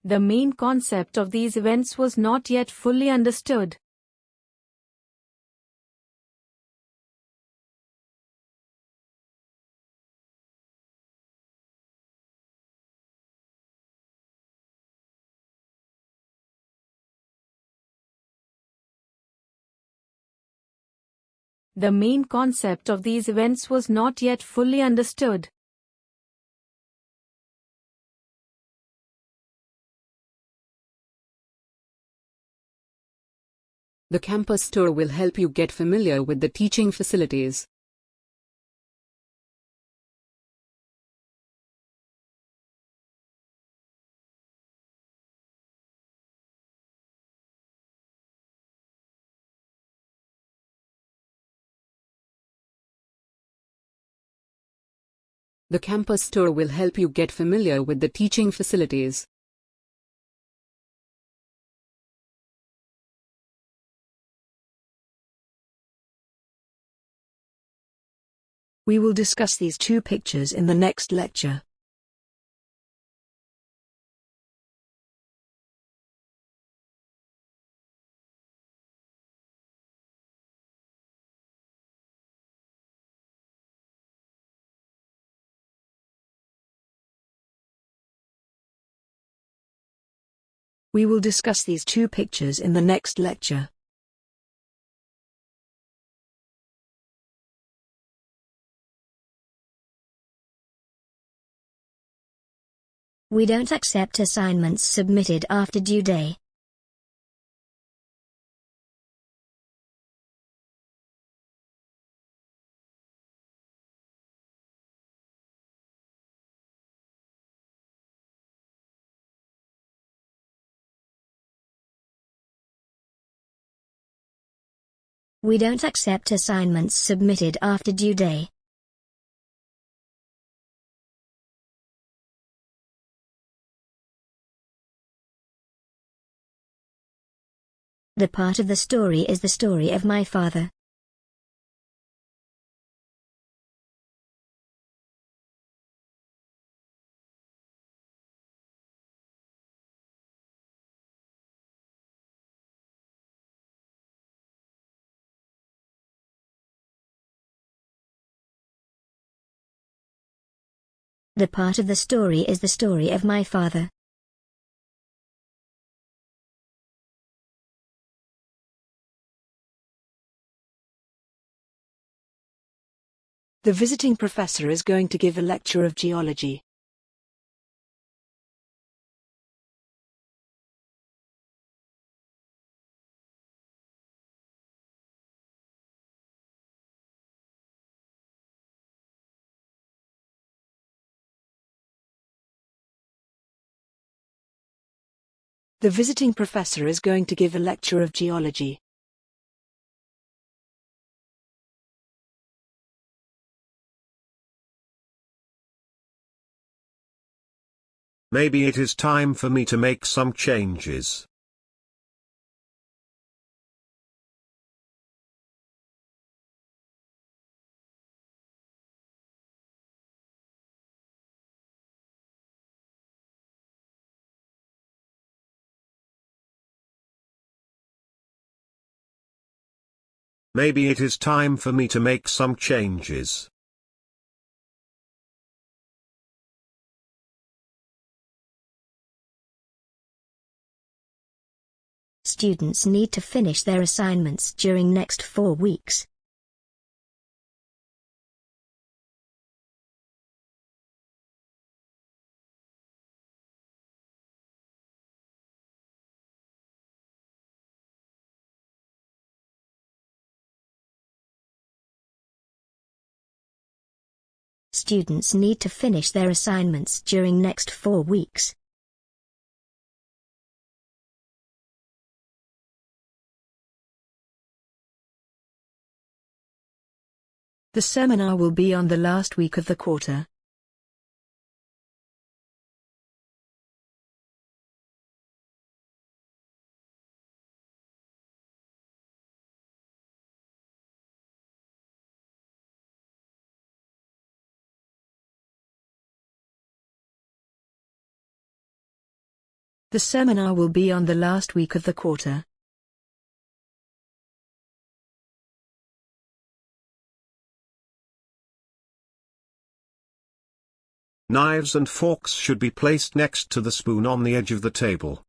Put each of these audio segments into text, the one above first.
The main concept of these events was not yet fully understood. The main concept of these events was not yet fully understood. The campus tour will help you get familiar with the teaching facilities. The campus tour will help you get familiar with the teaching facilities. We will discuss these two pictures in the next lecture. We will discuss these two pictures in the next lecture. We don't accept assignments submitted after due day. We don't accept assignments submitted after due day. The part of the story is the story of my father. The part of the story is the story of my father. The visiting professor is going to give a lecture of geology. The visiting professor is going to give a lecture of geology. Maybe it is time for me to make some changes. Maybe it is time for me to make some changes. Students need to finish their assignments during next 4 weeks. Students need to finish their assignments during next 4 weeks. The seminar will be on the last week of the quarter. The seminar will be on the last week of the quarter. Knives and forks should be placed next to the spoon on the edge of the table.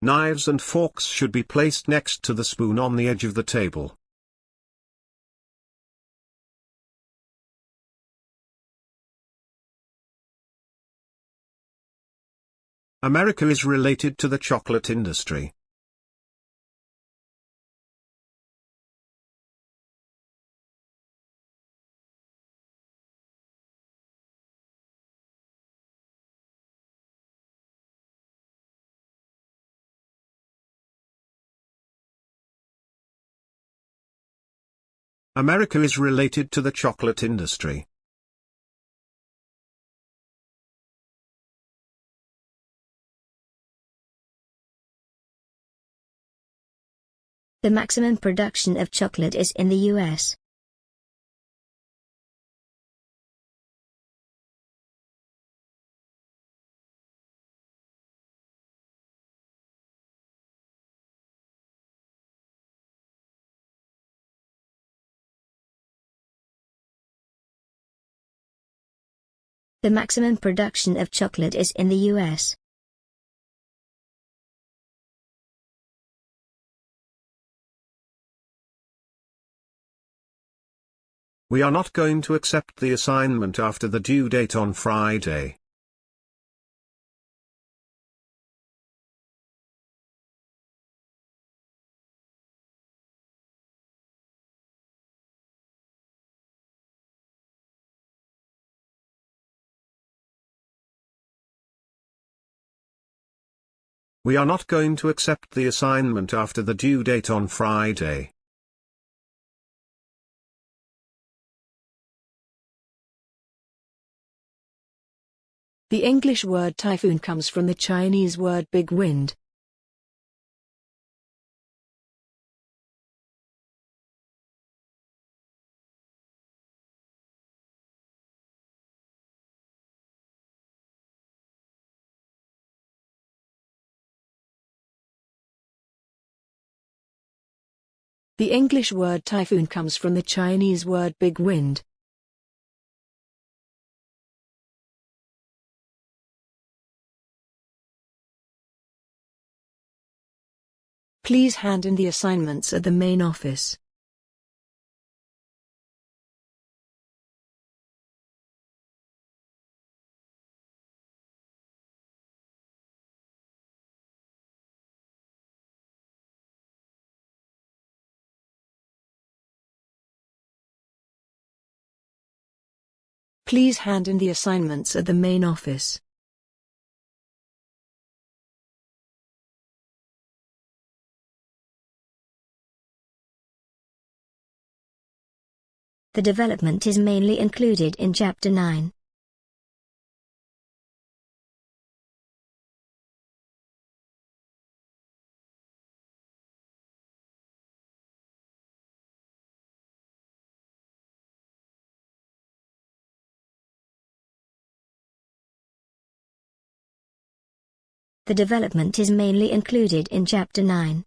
Knives and forks should be placed next to the spoon on the edge of the table. America is related to the chocolate industry. America is related to the chocolate industry. The maximum production of chocolate is in the US. The maximum production of chocolate is in the US. We are not going to accept the assignment after the due date on Friday. We are not going to accept the assignment after the due date on Friday. The English word typhoon comes from the Chinese word big wind. The English word typhoon comes from the Chinese word big wind. Please hand in the assignments at the main office. Please hand in the assignments at the main office. The development is mainly included in Chapter 9. The development is mainly included in Chapter 9.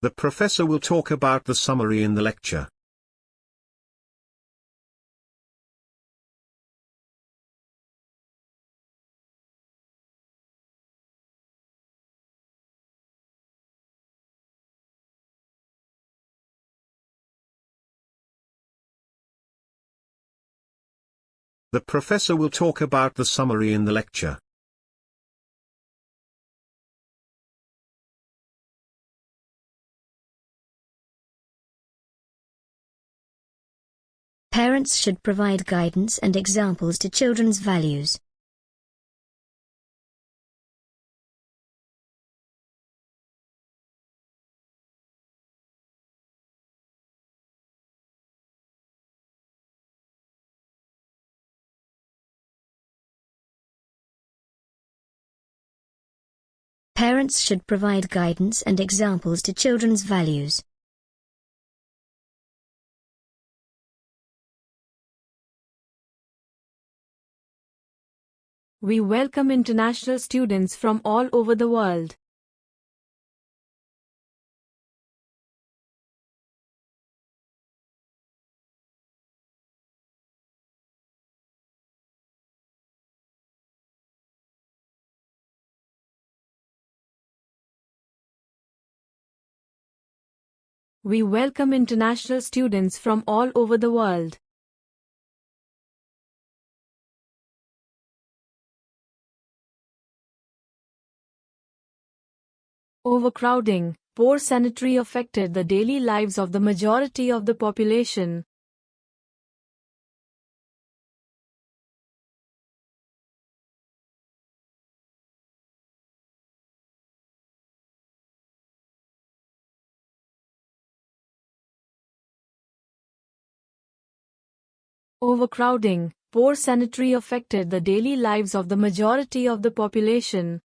The professor will talk about the summary in the lecture. The professor will talk about the summary in the lecture. Parents should provide guidance and examples to children's values. Parents should provide guidance and examples to children's values. We welcome international students from all over the world. We welcome international students from all over the world. Overcrowding, poor sanitary affected the daily lives of the majority of the population. Overcrowding, poor sanitary affected the daily lives of the majority of the population.